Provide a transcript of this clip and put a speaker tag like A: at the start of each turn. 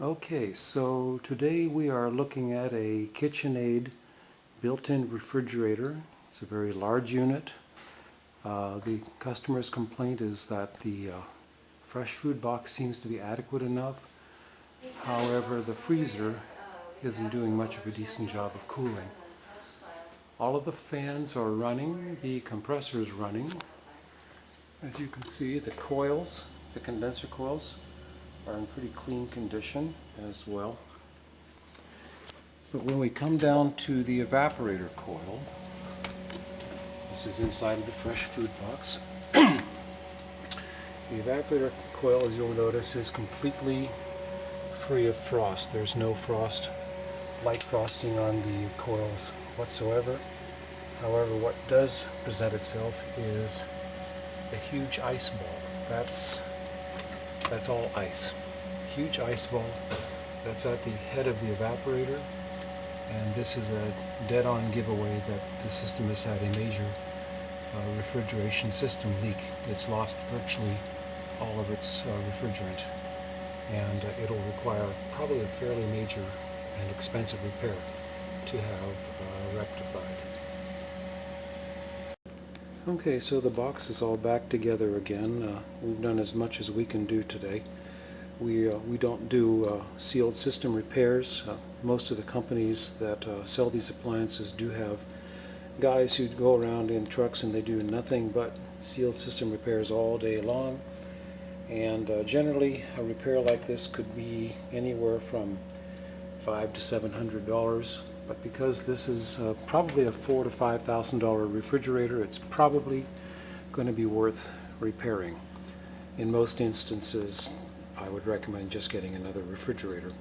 A: Okay, so today we are looking at a Kitchenaid built-in refrigerator. It's a very large unit. The customer's complaint is that the fresh food box seems to be adequate enough. However, the freezer isn't doing much of a decent job of cooling. All of the fans are running, the compressor is running. As you can see, the coils, the condenser coils, are in pretty clean condition as well. But when we come down to the evaporator coil, this is inside of the fresh food box. The evaporator coil, as you'll notice, is completely free of frost. There's no frost, light frosting on the coils whatsoever. However, what does present itself is a huge ice ball. That's all ice. Huge ice ball that's at the head of the evaporator, and this is a dead-on giveaway that the system has had a major refrigeration system leak. It's lost virtually all of its refrigerant, and it'll require probably a fairly major and expensive repair to have rectified. Okay, so the box is all back together again. We've done as much as we can do today. We don't do sealed system repairs. Most of the companies that sell these appliances do have guys who go around in trucks and they do nothing but sealed system repairs all day long. And generally a repair like this could be anywhere from $500 to $700. But because this is probably a $4,000 to $5,000 refrigerator, it's probably going to be worth repairing. In most instances, I would recommend just getting another refrigerator.